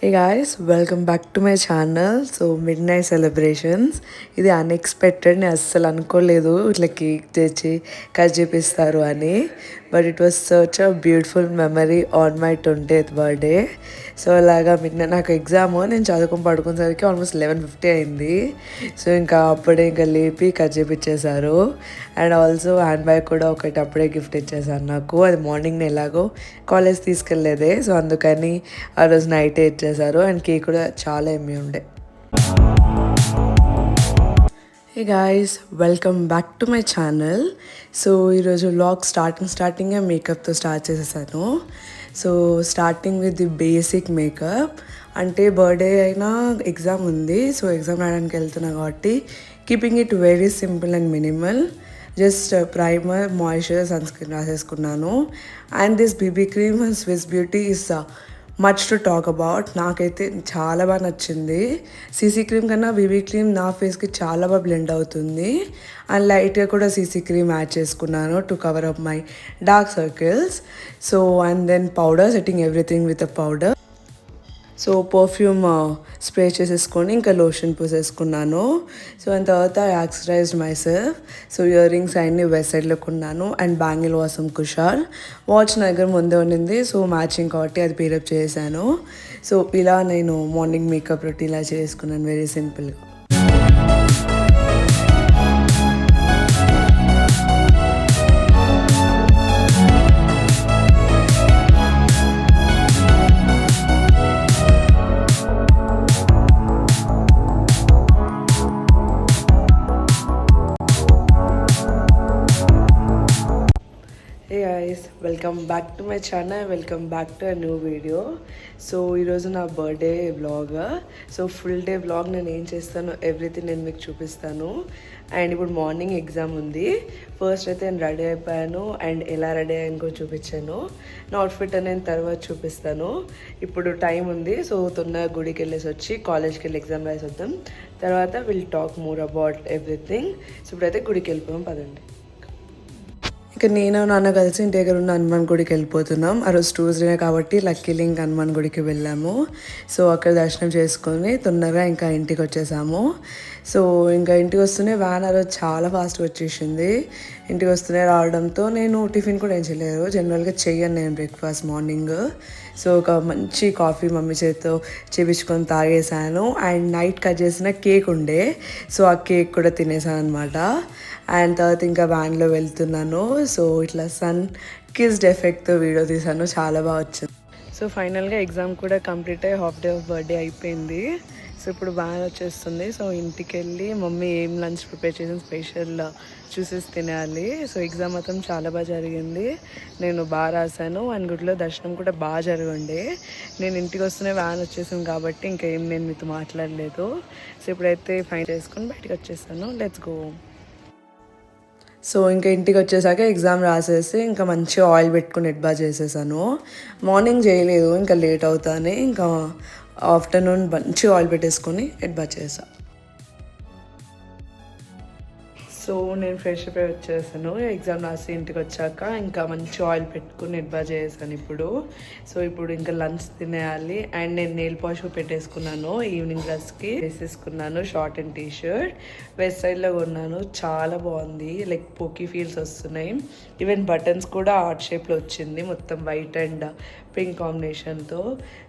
Hey guys, welcome back to my channel. So mid night celebrations ఇది unexpected. నేను అస్సలు అనుకోలేదు ఇట్లా కేక్ తెచ్చి కట్ చేపిస్తారు అని. But it was such a beautiful memory on my 20th birthday. So అలాగా నాకు ఎగ్జామ్ నేను చదువుకొని పడుకునేసరికి ఆల్మోస్ట్ 11:50 అయింది. సో ఇంకా అప్పుడే ఇంకా లేపి కట్ చేపించేశారు. అండ్ ఆల్సో హ్యాండ్ బ్యాగ్ కూడా ఒకటి అప్పుడే గిఫ్ట్ ఇచ్చేసారు నాకు. అది మార్నింగ్ ఎలాగో కాలేజ్ తీసుకెళ్ళలేదే, సో అందుకని ఆ రోజు నైటే ఇచ్చేసారు. అండ్ కేక్ కూడా చాలా ఎమ్మి ఉండే. Hey guys, welcome back to my channel. So ఈరోజు వ్లాగ్ స్టార్టింగే మేకప్తో స్టార్ట్ చేసేసాను. So starting with the basic makeup. అంటే బర్త్డే అయినా ఎగ్జామ్ ఉంది, సో ఎగ్జామ్ రాయడానికి వెళ్తున్నా కాబట్టి keeping it very simple and minimal. Just primer, moisture, sunscreen రాసేసుకున్నాను. And this BB cream and Swiss Beauty is much to talk about. నాకైతే చాలా బాగా నచ్చింది. సీసీ క్రీమ్ కన్నా బీబీ క్రీమ్ నా ఫేస్కి చాలా బాగా బ్లెండ్ అవుతుంది. అండ్ లైట్గా కూడా సీసీ క్రీమ్ యాడ్ చేసుకున్నాను to cover up my dark circles. So and then powder, setting everything with a powder. So perfume spray చేసేసుకొని ఇంకా లోషన్ పూసేసుకున్నాను. సో అండ్ తర్వాత accessorized myself. So earrings అన్ని వెస్ట్ సైడ్లో కొన్నాను. అండ్ బ్యాంగిల్ వాసం కుషాల్. వాచ్ నా దగ్గర ముందే ఉండింది, సో మ్యాచింగ్ కాబట్టి అది పేరప్ చేశాను. సో ఇలా నేను మార్నింగ్ మేకప్ రొటీన్ ఇలా చేసుకున్నాను, వెరీ సింపుల్గా. Hey guys, welcome back to my channel, welcome back to a new video. So ఈరోజు నా birthday vlog. So full day vlog నేను ఏం చేస్తాను ఎవ్రీథింగ్ నేను మీకు చూపిస్తాను. అండ్ ఇప్పుడు మార్నింగ్ ఎగ్జామ్ ఉంది. ఫస్ట్ అయితే నేను రెడీ అయిపోయాను అండ్ ఎలా రెడీ అయ్యాను కూడా చూపించాను. నా అవుట్ఫిట్ అనేది తర్వాత చూపిస్తాను. ఇప్పుడు టైం ఉంది, సో తొందరగా గుడికి వెళ్ళేసి వచ్చి కాలేజ్కి వెళ్ళి ఎగ్జామ్ రాసి వద్దాం. తర్వాత will talk more about everything. So ఇప్పుడైతే గుడికి వెళ్ళిపోయాం, పదండి. ఇక నేను నాన్న కలిసి ఇంటి దగ్గర ఉన్న హనుమాన్ గుడికి వెళ్ళిపోతున్నాం. ఆ రోజు ట్యూస్డే కాబట్టి లక్కీలీ ఇంకా హనుమాన్ గుడికి వెళ్ళాము. సో అక్కడ దర్శనం చేసుకొని తొందరగా ఇంకా ఇంటికి వచ్చేసాము. సో ఇంకా ఇంటికి వస్తూనే వ్యాన్ ఆ రోజు చాలా ఫాస్ట్గా వచ్చేసింది. ఇంటికి వస్తూనే రావడంతో నేను టిఫిన్ కూడా ఏం చేయలేదు. జనరల్గా చెయ్యను నేను బ్రేక్ఫాస్ట్ మార్నింగ్. సో ఒక మంచి కాఫీ మమ్మీ చేతితో చేపించుకొని తాగేసాను. అండ్ నైట్ కట్ చేసిన కేక్ ఉండే, సో ఆ కేక్ కూడా తినేసాను అనమాట. అండ్ తర్వాత ఇంకా వ్యాన్లో వెళ్తున్నాను. సో ఇట్లా సన్ కిస్డ్ ఎఫెక్ట్తో వీడియో తీసాను, చాలా బాగా వచ్చింది. సో ఫైనల్గా ఎగ్జామ్ కూడా కంప్లీట్ అయ్యి హాఫ్ డే ఆఫ్ బర్త్డే అయిపోయింది. సో ఇప్పుడు వ్యాన్ వచ్చేస్తుంది. సో ఇంటికి వెళ్ళి మమ్మీ ఏం లంచ్ ప్రిపేర్ చేసిన స్పెషల్ చూసేసి తినాలి. సో ఎగ్జామ్ మాత్రం చాలా బాగా జరిగింది, నేను బాగా రాశాను. అండ్ గుడిలో దర్శనం కూడా బాగా జరిగింది. నేను ఇంటికి వస్తూనే వ్యాన్ వచ్చేసాను కాబట్టి ఇంకేం నేను మీతో మాట్లాడలేదు. సో ఇప్పుడైతే ఫైన్ చేసుకొని బయటకు వచ్చేసాను. Let's go. సో ఇంకా ఇంటికి వచ్చేసాక ఎగ్జామ్ రాసేసి ఇంకా మంచిగా ఆయిల్ పెట్టుకుని హెడ్ బాత్ చేసేసాను. మార్నింగ్ చేయలేదు, ఇంకా లేట్ అవుతానే ఇంకా ఆఫ్టర్నూన్ మంచిగా ఆయిల్ పెట్టేసుకొని హెడ్ బాత్ చేసాను. సో నేను ఫ్రెష్ అప్ అయి వచ్చేసాను. ఎగ్జామ్ రాసి ఇంటికి వచ్చాక ఇంకా మంచి ఆయిల్ పెట్టుకుని హెడ్ బాత్ చేసాను ఇప్పుడు. సో ఇప్పుడు ఇంకా లంచ్ తినేయాలి. అండ్ నేను నెయిల్ పాలిష్ పెట్టేసుకున్నాను, ఈవినింగ్ డ్రెస్కి వేసేసుకున్నాను. షార్ట్ అండ్ టీషర్ట్ వెస్ట్ సైడ్లో కొన్నాను, చాలా బాగుంది. లైక్ పోకీ ఫీల్స్ వస్తున్నాయి. ఈవెన్ బటన్స్ కూడా హార్ట్ షేప్లో వచ్చింది, మొత్తం వైట్ అండ్ పింక్ కాంబినేషన్తో.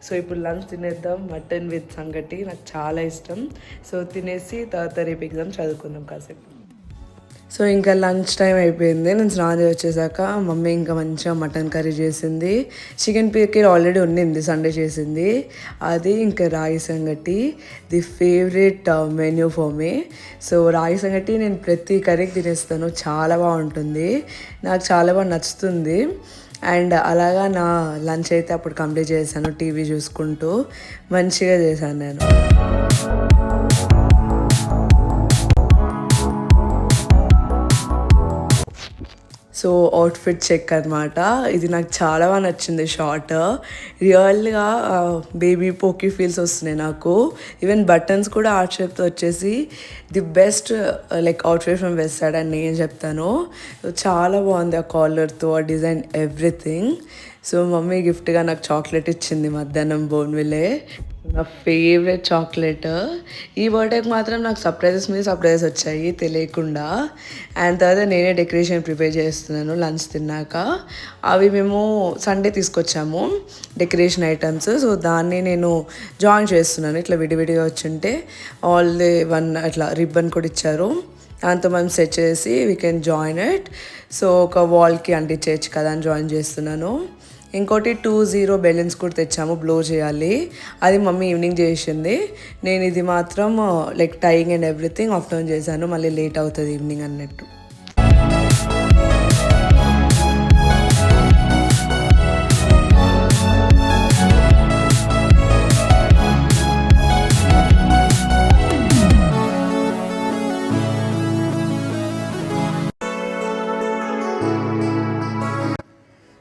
సో ఇప్పుడు లంచ్ తినేద్దాం. మటన్ విత్ సంగటి నాకు చాలా ఇష్టం. సో తినేసి తర్వాత రేపు ఎగ్జామ్ చదువుకుందాం కాసేపు. సో ఇంకా లంచ్ టైం అయిపోయింది. నేను స్నానం వచ్చేసాక మమ్మీ ఇంకా మంచిగా మటన్ కర్రీ చేసింది. చికెన్ పీకర్ ఆల్రెడీ ఉండింది, సండే చేసింది అది. ఇంకా రాగి సంగటి, the favourite menu for me. So రాగి సంగటి నేను ప్రతి కర్రీకి తినేస్తాను, చాలా బాగుంటుంది, నాకు చాలా బాగా నచ్చుతుంది. అండ్ అలాగా నా లంచ్ అయితే అప్పుడు కంప్లీట్ చేశాను, టీవీ చూసుకుంటూ మంచిగా చేశాను నేను. సో అవుట్ఫిట్ చెక్ అనమాట. ఇది నాకు చాలా బాగా నచ్చింది. షార్ట్ రియల్గా బేబీ పోకీ ఫీల్స్ వస్తున్నాయి నాకు. ఈవెన్ బటన్స్ కూడా ఆర్ట్ షేప్తో వచ్చేసి the best like outfit from west side అని నేను చెప్తాను. చాలా బాగుంది ఆ కాలర్తో, ఆ డిజైన్, ఎవ్రీథింగ్. సో మమ్మీ గిఫ్ట్గా నాకు చాక్లెట్ ఇచ్చింది మధ్యాహ్నం బోర్న్విల్లే. నా ఫేవరెట్ చాక్లెట్. ఈ బర్త్డేకి మాత్రం నాకు సర్ప్రైజెస్ మీద సర్ప్రైజెస్ వచ్చాయి తెలియకుండా. అండ్ తర్వాత నేనే డెకరేషన్ ప్రిపేర్ చేస్తున్నాను లంచ్ తిన్నాక. అవి మేము సండే తీసుకొచ్చాము డెకరేషన్ ఐటమ్స్. సో దాన్ని నేను జాయిన్ చేస్తున్నాను. ఇట్లా విడివిడిగా వచ్చుంటే ఆల్ ది వన్ అట్లా రిబ్బన్ కూడా ఇచ్చారు. దాంతో మనం సెట్ చేసి we can join it. So ఒక వాల్కి అంటించేయచ్చు కదా అని జాయిన్ చేస్తున్నాను. ఇంకోటి 20 బెలూన్స్ కూడా తెచ్చాము, బ్లో చేయాలి. అది మమ్మీ ఈవినింగ్ చేసింది. నేను ఇది మాత్రం like tying and everything afternoon చేశాను. మళ్ళీ లేట్ అవుతుంది ఈవినింగ్ అన్నట్టు.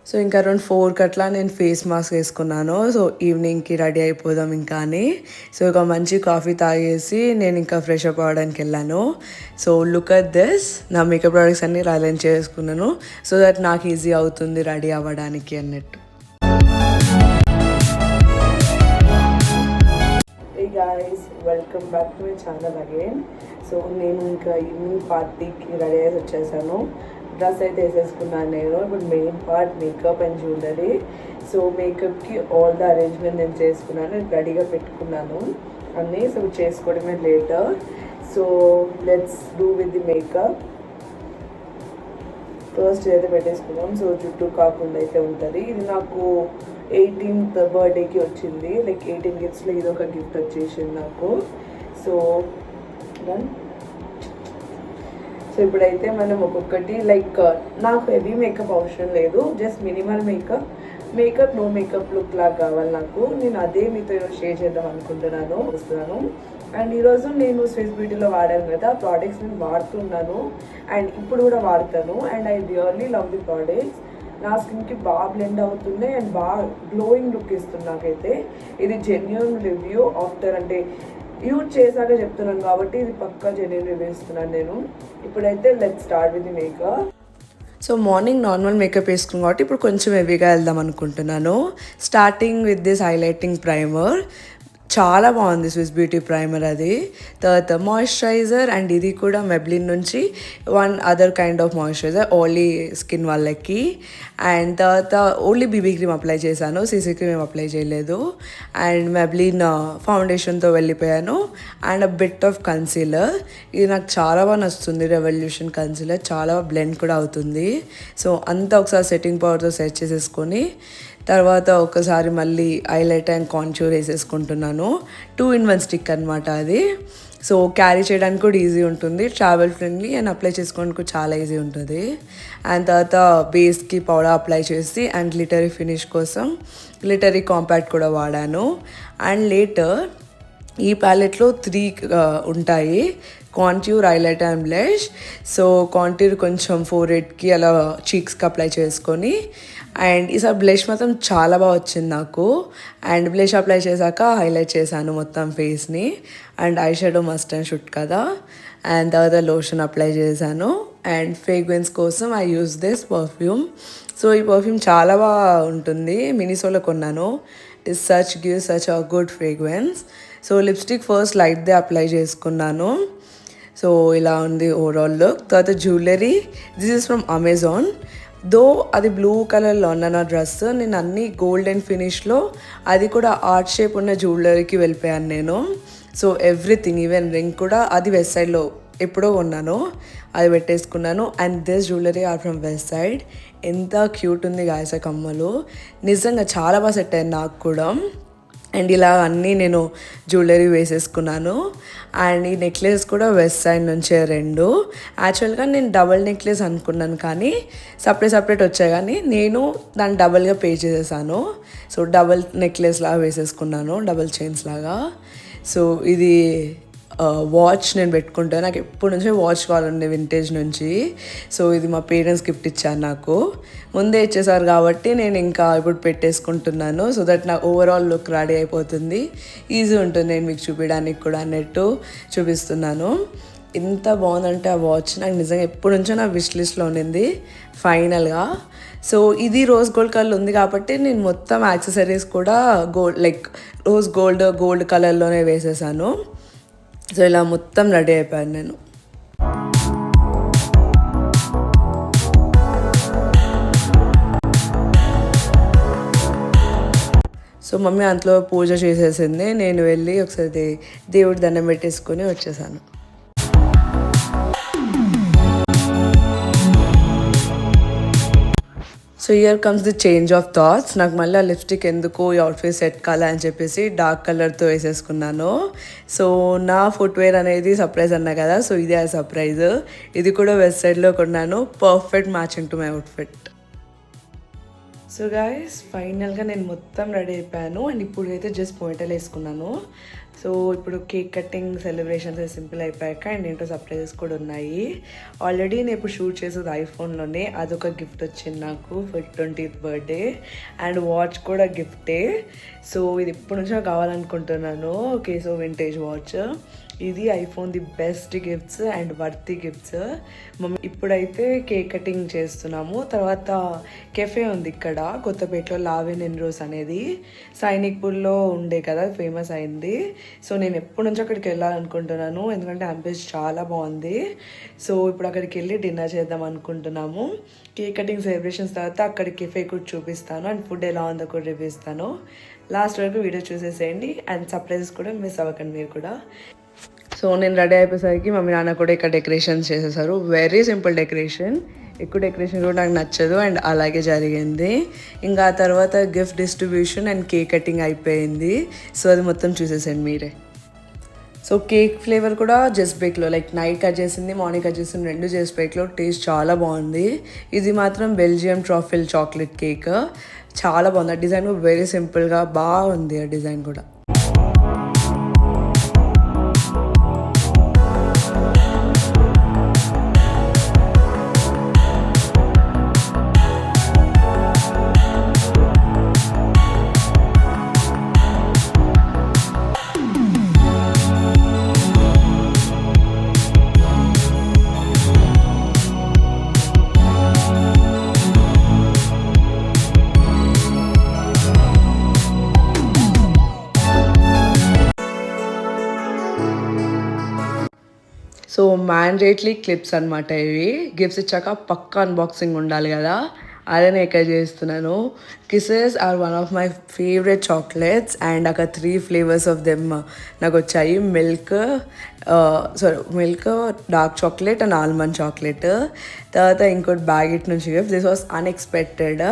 సో ఇంకా అరౌండ్ 4 అట్లా నేను ఫేస్ మాస్క్ వేసుకున్నాను. సో ఈవినింగ్కి రెడీ అయిపోదాం ఇంకా అని. సో ఒక మంచి కాఫీ తాగేసి నేను ఇంకా ఫ్రెష్ అప్ అవ్వడానికి వెళ్ళాను. సో లుక్ అట్ దిస్, నా మేకప్ ప్రొడక్ట్స్ అన్నీ అరేంజ్ చేసుకున్నాను సో దట్ నాకు ఈజీ అవుతుంది రెడీ అవ్వడానికి అన్నట్టు. Hey guys, welcome back to my channel again. So నేను ఇంకా ఈవినింగ్ పార్టీకి రెడీ అయ్యేసి వచ్చేసాను. డ్రెస్ అయితే వేసేసుకున్నాను నేను. ఇప్పుడు main part makeup and jewellery. So మేకప్కి ఆల్ ద అరేంజ్మెంట్ నేను చేసుకున్నాను, నేను రెడీగా పెట్టుకున్నాను అన్నీ. సో చేసుకోవడమే later. So let's do with the makeup. First అయితే పెట్టేసుకున్నాం. సో జుట్టు కాకుండా అయితే ఉంటుంది. ఇది నాకు 18th బర్త్డేకి వచ్చింది. లైక్ 18 గిఫ్ట్స్లో ఇది ఒక గిఫ్ట్ వచ్చేసింది నాకు. So done. సో ఇప్పుడైతే మనం ఒక్కొక్కటి లైక్ నాకు హెవీ మేకప్ అవసరం లేదు, just minimal makeup no makeup look లాగా కావాలి నాకు. నేను అదే మీతో షేర్ చేద్దాం వస్తున్నాను. అండ్ ఈరోజు నేను స్విస్ బ్యూటీలో వాడాను కదా ప్రోడక్ట్స్, నేను వాడుతున్నాను అండ్ ఇప్పుడు కూడా వాడతాను. And I really love the products. నా స్కిన్కి బాగా బ్లెండ్ అవుతున్నాయి అండ్ బాగా గ్లోయింగ్ లుక్ ఇస్తుంది నాకైతే. ఇది జెన్యూన్ రివ్యూ ఆఫ్టర్ అంటే యూజ్ చేశాక చెప్తున్నాను కాబట్టి ఇది పక్కా జెన్యూన్ రివ్యూ ఇస్తున్నాను నేను. ఇప్పుడైతే let's start with the makeup. So morning normal makeup వేసుకున్నాం కాబట్టి ఇప్పుడు కొంచెం హెవీగా వెళ్దాం అనుకుంటున్నాను. Starting with this highlighting primer. చాలా బాగుంది స్విస్ బ్యూటీ ప్రైమర్ అది. తర్వాత మాయిశ్చరైజర్, అండ్ ఇది కూడా మెబ్లిన్ నుంచి one other kind of moisturiser oily skin వాళ్ళకి. అండ్ తర్వాత ఓన్లీ బీబీ క్రీమ్ అప్లై చేశాను, సీసీ క్రీమ్ ఏం అప్లై చేయలేదు. అండ్ మెబ్లిన్ ఫౌండేషన్తో వెళ్ళిపోయాను. And a bit of concealer. ఇది నాకు చాలా బాగా నచ్చుతుంది, రెవల్యూషన్ కన్సీలర్. చాలా బ్లెండ్ కూడా అవుతుంది. సో అంతా ఒకసారి సెట్టింగ్ పవర్తో సెట్ చేసేసుకొని తర్వాత ఒకసారి మళ్ళీ హైలైట్ అండ్ కాంటూర్ వేసేసుకుంటున్నాను. 2-in-1 స్టిక్ అనమాట అది. సో క్యారీ చేయడానికి కూడా ఈజీ ఉంటుంది, ట్రావెల్ ఫ్రెండ్లీ, అండ్ అప్లై చేసుకోవడానికి చాలా ఈజీ ఉంటుంది. అండ్ తర్వాత బేస్కి పౌడర్ అప్లై చేసి అండ్ గ్లిటరీ ఫినిష్ కోసం గ్లిటరీ కాంపాక్ట్ కూడా వాడాను. అండ్ లేటర్ ఈ ప్యాలెట్లో 3 ఉంటాయి, contour, highlighter and blush. So contour కొంచెం ఫోర్హెడ్కి అలా చీక్స్కి అప్లై చేసుకొని, అండ్ ఈసారి బ్లష్ మాత్రం చాలా బాగా వచ్చింది నాకు. అండ్ బ్లష్ అప్లై చేశాక హైలైట్ చేశాను మొత్తం ఫేస్ని. And eye shadow must and should కదా. అండ్ తర్వాత లోషన్ అప్లై చేశాను. అండ్ ఫ్రేగ్రెన్స్ కోసం I use this perfume. So ఈ పర్ఫ్యూమ్ చాలా బాగా ఉంటుంది, మినిసోలో కొన్నాను. It gives such a good fragrance. So lipstick first లైట్దే అప్లై చేసుకున్నాను. సో ఇలా ఉంది ఓవరాల్ లుక్. తర్వాత jewellery, this is from Amazon. Though అది బ్లూ కలర్లో ఉన్న నా డ్రెస్, నేను అన్ని గోల్డెన్ ఫినిష్లో, అది కూడా ఆర్ట్ షేప్ ఉన్న జ్యువెలరీకి వెళ్ళిపోయాను నేను. సో ఎవ్రీథింగ్, ఈవెన్ రింగ్ కూడా అది వెస్ట్ సైడ్లో ఎప్పుడో కొన్నాను, అది పెట్టేసుకున్నాను. And this jewellery are from Westside. ఎంత క్యూట్ ఉంది గాయస కమ్మలు, నిజంగా చాలా బాగా సెట్ అయ్యింది నాకు కూడా. అండ్ ఇలా అన్నీ నేను జ్యువెలరీ వేసేసుకున్నాను. అండ్ ఈ నెక్లెస్ కూడా వెస్ట్ సైడ్ నుంచే 2. యాక్చువల్గా నేను డబల్ నెక్లెస్ అనుకున్నాను కానీ సపరేట్ వచ్చాయి, కానీ నేను దాన్ని డబల్గా పే చేసేసాను. సో డబల్ నెక్లెస్ లాగా వేసేసుకున్నాను, డబల్ చైన్స్ లాగా. సో ఇది వాచ్ నేను పెట్టుకుంటాను, నాకు ఎప్పటి నుంచో వాచ్ కావాలండి వింటేజ్ నుంచి. సో ఇది మా పేరెంట్స్ గిఫ్ట్ ఇచ్చారు నాకు, ముందే ఇచ్చేసారు కాబట్టి నేను ఇంకా ఇప్పుడు పెట్టేసుకుంటున్నాను. సో దట్ నా ఓవరాల్ లుక్ రెడీ అయిపోతుంది, ఈజీ ఉంటుంది నేను మీకు చూపించడానికి కూడా అన్నట్టు చూపిస్తున్నాను. ఎంత బాగుందంటే ఆ వాచ్ నాకు నిజంగా ఎప్పటి నుంచో నా విష్ లిస్ట్లో ఉండింది ఫైనల్గా. సో ఇది రోజ్ గోల్డ్ కలర్ ఉంది కాబట్టి నేను మొత్తం యాక్సెసరీస్ కూడా గోల్డ్ లైక్ గోల్డ్ కలర్లోనే వేసేసాను. సో ఇలా మొత్తం రెడీ అయిపోయాను నేను. సో మమ్మీ అంతలో పూజ చేసేసింది. నేను వెళ్ళి ఒకసారి దేవుడి దండం పెట్టేసుకొని వచ్చేసాను. So here comes the change of thoughts. నాకు మళ్ళీ ఆ లిప్స్టిక్ ఎందుకు ఈ అవుట్ఫిట్ సెట్ కాలే అని చెప్పేసి డార్క్ కలర్తో వేసేసుకున్నాను. సో నా ఫుట్వేర్ అనేది సర్ప్రైజ్ అన్నా కదా, సో ఇదే ఆ సర్ప్రైజ్. ఇది కూడా వెస్ట్ సైడ్లో కొన్నాను, perfect matching to my outfit. So guys ఫైనల్గా నేను మొత్తం రెడీ అయిపోయాను అండ్ ఇప్పుడు అయితే జస్ట్ పోయిటలు వేసుకున్నాను. సో ఇప్పుడు కేక్ కటింగ్ సెలబ్రేషన్స్ సింపుల్ అయిపోయాక అండ్ ఏంటో సర్ప్రైజెస్ కూడా ఉన్నాయి. ఆల్రెడీ నేను ఇప్పుడు షూట్ చేసేది ఐఫోన్లోనే, అదొక గిఫ్ట్ వచ్చింది నాకు for 20th birthday and watch కూడా గిఫ్టే. సో ఇది ఇప్పటి నుంచో కావాలనుకుంటున్నాను. Okay, so vintage watch. ఇది iPhone the best gifts and worthy gifts. ఇప్పుడైతే కేక్ కటింగ్ చేస్తున్నాము. తర్వాత కెఫే ఉంది ఇక్కడ కొత్తపేటలో, లావెన్ ఎన్రోస్ అనేది సైనిక్పూర్లో ఉండే కదా, ఫేమస్ అయింది. సో నేను ఎప్పటి నుంచో అక్కడికి వెళ్ళాలనుకుంటున్నాను ఎందుకంటే అంబియన్స్ చాలా బాగుంది. సో ఇప్పుడు అక్కడికి వెళ్ళి డిన్నర్ చేద్దాం అనుకుంటున్నాము. కేక్ కటింగ్ సెలబ్రేషన్స్ తర్వాత అక్కడికి కెఫే కూడా చూపిస్తాను అండ్ ఫుడ్ ఎలా ఉందో కూడా రివ్యూ ఇస్తాను. లాస్ట్ వరకు వీడియో చూసేసేయండి అండ్ సర్ప్రైజెస్ కూడా మిస్ అవ్వకండి మీరు కూడా. సో నేను రెడీ అయిపోయేసరికి మమ్మీ నాన్న కూడా ఇక్కడ డెకరేషన్స్ చేసేసారు. వెరీ సింపుల్ డెకరేషన్, ఎక్కువ డెకరేషన్ కూడా నాకు నచ్చదు అండ్ అలాగే జరిగింది. ఇంకా ఆ తర్వాత gift distribution and cake cutting అయిపోయింది. సో అది మొత్తం చూసేసండి మీరే. సో కేక్ ఫ్లేవర్ కూడా జస్ట్ బేక్లో లైక్ నైట్ కట్ చేసింది, మార్నింగ్ కట్ చేసింది, రెండు జస్ట్ బేక్లో. టేస్ట్ చాలా బాగుంది. ఇది మాత్రం బెల్జియం ట్రఫల్ చాక్లెట్ కేక్, చాలా బాగుంది. ఆ డిజైన్ కూడా వెరీ సింపుల్గా బాగుంది ఆ డిజైన్ కూడా. సో మ్యాండేట్లీ క్లిప్స్ అనమాట ఇవి. గిఫ్ట్స్ ఇచ్చాక పక్కా అన్బాక్సింగ్ ఉండాలి కదా, అదే నేను ఇక్కడ చేస్తున్నాను. Kisses are one of my favourite chocolates and అక్కడ 3 ఫ్లేవర్స్ ఆఫ్ దెమ్ నాకు వచ్చాయి. Milk dark chocolate and almond chocolate. తర్వాత ఇంకోటి బ్యాగిట్ నుంచి gift. This was unexpected.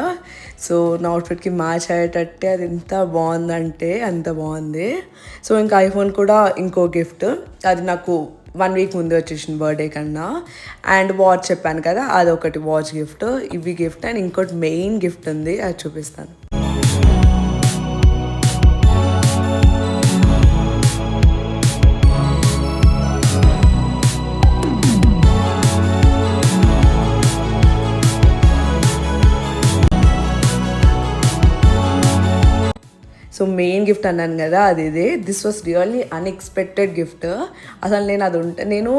So నా అవుట్ఫిట్కి మ్యాచ్ అయ్యేటట్టే అది ఎంత బాగుందంటే అంత బాగుంది. సో ఇంకా ఐఫోన్ కూడా ఇంకో గిఫ్ట్, అది నాకు 1 వీక్ ముందే వచ్చేసింది బర్త్డే కన్నా. అండ్ వాచ్ చెప్పాను కదా, అదొకటి వాచ్ గిఫ్ట్. ఇవి గిఫ్ట్ అండ్ ఇంకోటి మెయిన్ గిఫ్ట్ ఉంది, అది చూపిస్తాను. సో మెయిన్ గిఫ్ట్ అన్నాను కదా, అది ఇదే. This was really unexpected gift. అసలు నేను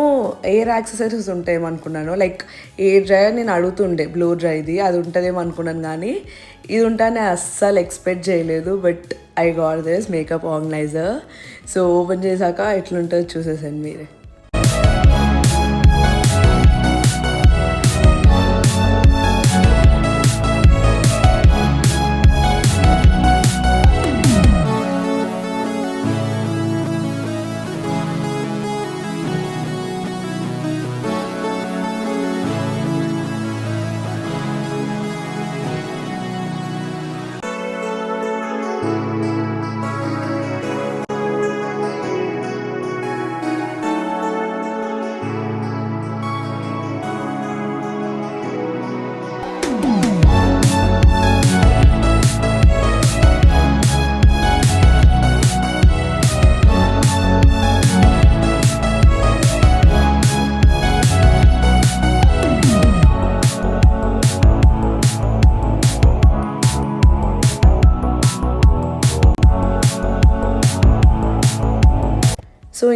ఎయిర్ యాక్సెసరీస్ ఉంటాయేమో అనుకున్నాను. లైక్ ఎయిర్ డ్రైయర్ నేను అడుగుతుండే, బ్లో డ్రైది అది ఉంటుందేమో అనుకున్నాను, కానీ ఇది ఉంటానే అస్సలు ఎక్స్పెక్ట్ చేయలేదు. But I got this makeup organiser. So open చేశాక ఎట్లుంటుందో చూసేసాను మీరే.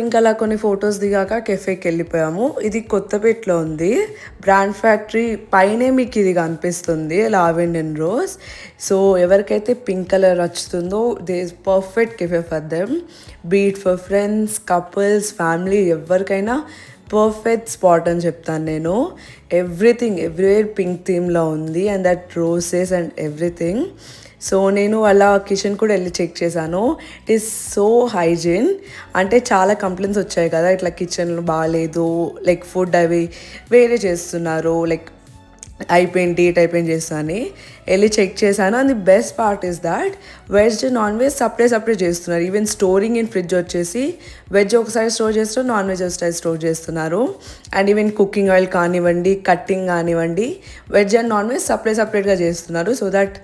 ఇంకా అలా కొన్ని ఫొటోస్ దిగాక కెఫేకి వెళ్ళిపోయాము. ఇది కొత్తపేటలో ఉంది. బ్రాండ్ ఫ్యాక్టరీ పైనే మీకు ఇది కనిపిస్తుంది, లావెండర్ రోజ్. సో ఎవరికైతే పింక్ కలర్ నచ్చుతుందో they is perfect cafe for them. Beat for friends, couples, family, ఎవరికైనా పర్ఫెక్ట్ స్పాట్ అని చెప్తాను నేను. ఎవ్రీథింగ్ ఎవ్రీవేర్ పింక్ థీమ్లో ఉంది and that roses and everything. So నేను అలా కిచెన్ కూడా వెళ్ళి చెక్ చేశాను. It is so hygiene. అంటే చాలా కంప్లైంట్స్ వచ్చాయి కదా, ఇట్లా కిచెన్లో బాగాలేదు, లైక్ ఫుడ్ అవి వేరే చేస్తున్నారు, లైక్ అయిపోయింది, డేట్ అయిపోయింది చేస్తా అని వెళ్ళి చెక్ చేశాను. And the best part is that veg non veg separate చేస్తున్నారు. ఈవెన్ స్టోరింగ్ ఇన్ ఫ్రిడ్జ్ వచ్చేసి వెజ్ ఒకసారి స్టోర్ చేస్తారు, నాన్ వెజ్ ఒకసారి స్టోర్ చేస్తున్నారు. అండ్ ఈవెన్ కుకింగ్ ఆయిల్ కానివ్వండి, కట్టింగ్ కానివ్వండి, వెజ్ అండ్ నాన్ వెజ్ సపరేట్గా చేస్తున్నారు. సో దట్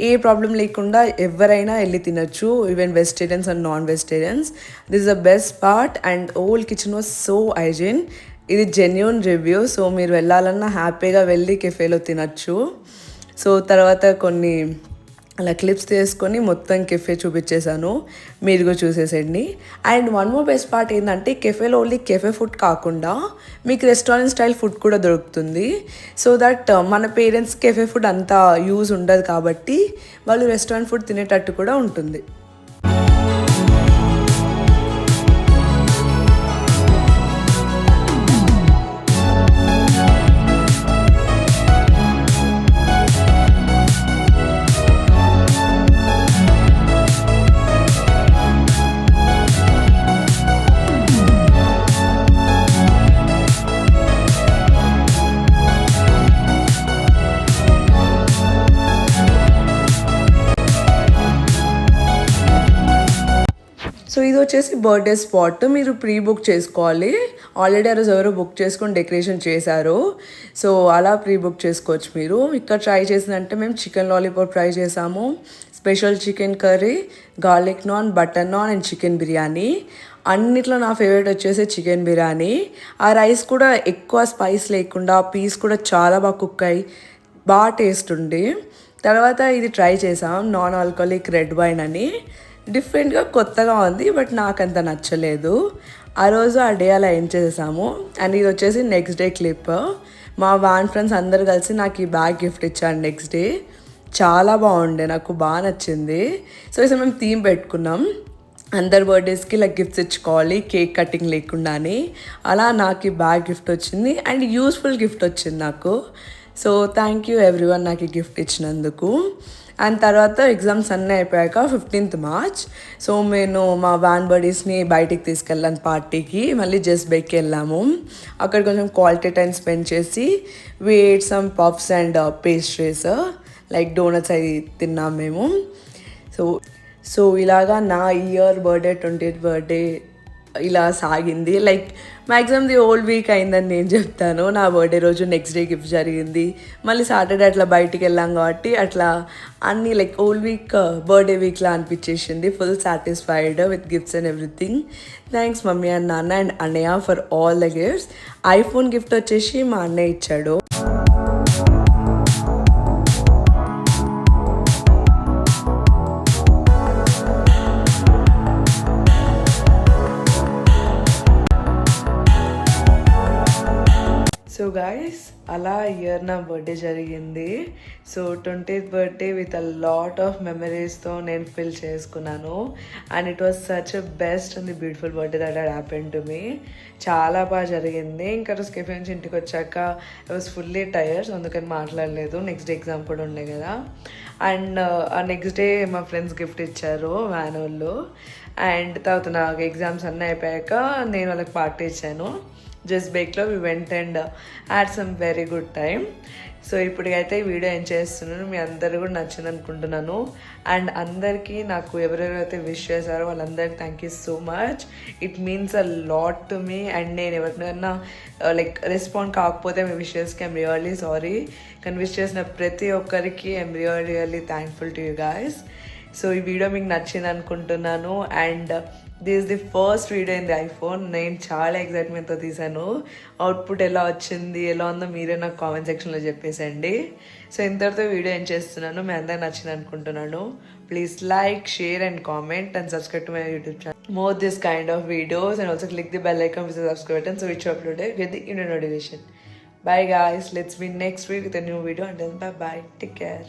ఏ ప్రాబ్లం లేకుండా ఎవరైనా వెళ్ళి తినచ్చు, even vegetarians and non vegetarians. This is the best part and whole kitchen was so hygiene. ఇది జెన్యూన్ రివ్యూ. సో మీరు వెళ్ళాలన్నా హ్యాపీగా వెళ్ళి కెఫేలో తినచ్చు. సో తర్వాత కొన్ని అలా క్లిప్స్ తీసుకొని మొత్తం కెఫే చూపించేశాను, మీరు కూడా చూసేసండి. And one more best part ఏంటంటే కెఫేలో ఓన్లీ కెఫే ఫుడ్ కాకుండా మీకు రెస్టారెంట్ స్టైల్ ఫుడ్ కూడా దొరుకుతుంది. సో దట్ మన పేరెంట్స్ కెఫే ఫుడ్ అంతా యూజ్ ఉండదు కాబట్టి వాళ్ళు రెస్టారెంట్ ఫుడ్ తినేటట్టు కూడా ఉంటుంది. సో ఇది వచ్చేసి బర్త్డే స్పాట్. మీరు ప్రీ బుక్ చేసుకోవాలి. ఆల్రెడీ ఆ రోజు ఎవరో బుక్ చేసుకొని డెకరేషన్ చేశారు. సో అలా ప్రీ బుక్ చేసుకోవచ్చు మీరు. ఇక్కడ ట్రై చేసిందంటే మేము చికెన్ లాలీపాప్ ట్రై చేసాము, special chicken curry, garlic non, butter non and chicken biryani. అన్నిట్లో నా ఫేవరెట్ వచ్చేసి చికెన్ బిర్యానీ. ఆ రైస్ కూడా ఎక్కువ స్పైస్ లేకుండా, పీస్ కూడా చాలా బాగా కుక్ అయ్యి బాగా టేస్ట్ ఉంది. తర్వాత ఇది ట్రై చేసాం, నాన్ ఆల్కహాలిక్ రెడ్ వైన్ అని. డిఫరెంట్గా కొత్తగా ఉంది, బట్ నాకు అంత నచ్చలేదు. ఆ రోజు ఆ డే అలా ఏం చేసాము. అండ్ ఇది వచ్చేసి నెక్స్ట్ డే క్లిప్. మా వాన్ ఫ్రెండ్స్ అందరు కలిసి నాకు ఈ బ్యాగ్ గిఫ్ట్ ఇచ్చాను నెక్స్ట్ డే. చాలా బాగుండే, నాకు బాగా నచ్చింది. సో ఈసారి మేము థీమ్ పెట్టుకున్నాం, అందరు బర్త్డేస్కి ఇలా గిఫ్ట్స్ ఇచ్చుకోవాలి కేక్ కటింగ్ లేకుండా అని. అలా నాకు ఈ బ్యాగ్ గిఫ్ట్ వచ్చింది అండ్ యూస్ఫుల్ గిఫ్ట్ వచ్చింది నాకు. సో థ్యాంక్ యూ ఎవ్రీవన్ నాకు ఈ గిఫ్ట్ ఇచ్చినందుకు. అండ్ తర్వాత ఎగ్జామ్స్ అన్నీ అయిపోయాక 15th March సో నేను మా వ్యాన్ బడీస్ని బయటికి తీసుకెళ్ళాను పార్టీకి. మళ్ళీ జస్ట్ బైక్కి వెళ్ళాము. అక్కడ కొంచెం క్వాలిటీ టైం స్పెండ్ చేసి we ate some puffs and pastries like donuts అవి తిన్నాం మేము. సో ఇలాగా నా ఇయర్ బర్త్డే 20th బర్త్డే ఇలా సాగింది. Like maximum the old week అయిందని నేను చెప్తాను. నా బర్త్డే రోజు నెక్స్ట్ డే గిఫ్ట్ జరిగింది, మళ్ళీ సాటర్డే అట్లా బయటికి వెళ్ళాం కాబట్టి అట్లా అన్నీ లైక్ ఓల్డ్ వీక్ బర్త్డే వీక్లా అనిపించేసింది. Full satisfied with gifts and everything. Thanks mummy and నాన్న అండ్ అన్నయ్య for all the gifts. IPhone gift వచ్చేసి మా అన్నయ్య ఇచ్చాడు. సో గాయస్ అలా ఇయర్ నా బర్త్డే జరిగింది. So 20th birthday with a lot of మెమరీస్తో నేను ఫిల్ చేసుకున్నాను. And it was such a best and the beautiful birthday that had happen to me. చాలా బాగా జరిగింది. ఇంకా రోజు కెఫే నుంచి ఇంటికి వచ్చాక ఐ వాస్ ఫుల్లీ టైర్డ్, అందుకని మాట్లాడలేదు. నెక్స్ట్ డే ఎగ్జామ్ కూడా ఉండే కదా. అండ్ ఆ నెక్స్ట్ డే మా ఫ్రెండ్స్ గిఫ్ట్ ఇచ్చారు వ్యాన్ వాళ్ళు. అండ్ తర్వాత నాకు ఎగ్జామ్స్ అన్నీ అయిపోయాక నేను వాళ్ళకి పార్టీ ఇచ్చాను. జస్ట్ బేక్లో we went and had some very good time. So ఇప్పటికైతే ఈ వీడియో ఏం చేస్తున్నాను, మీ అందరూ కూడా నచ్చింది అనుకుంటున్నాను. అండ్ అందరికీ నాకు ఎవరెవరైతే విష్ చేశారో వాళ్ళందరికీ thank you so much. It means a lot to me. And నేను ఎవరినైనా లైక్ రెస్పాండ్ కాకపోతే మీ విషెస్కి ఐమ్ రియల్లీ సారీ. కానీ విష్ చేసిన ప్రతి ఒక్కరికి I'm really thankful to you guys. So ఈ వీడియో మీకు నచ్చింది అనుకుంటున్నాను. And this the first video in the iPhone. నేను చాలా ఎక్సైట్మెంట్తో తీసాను. అవుట్పుట్ ఎలా వచ్చింది, ఎలా ఉందో మీరే నాకు కామెంట్ సెక్షన్లో చెప్పేసండి. సో ఇంతటితో వీడియో ఏం చేస్తున్నాను, మీ అందరికి నచ్చింది అనుకుంటున్నాను. Please like, share and comment and subscribe to my YouTube channel. More this kind of videos and also click the bell icon with the subscribe button so which you uploaded get the email notification. Bye guys, let's meet next week with a new video and then bye bye, take care.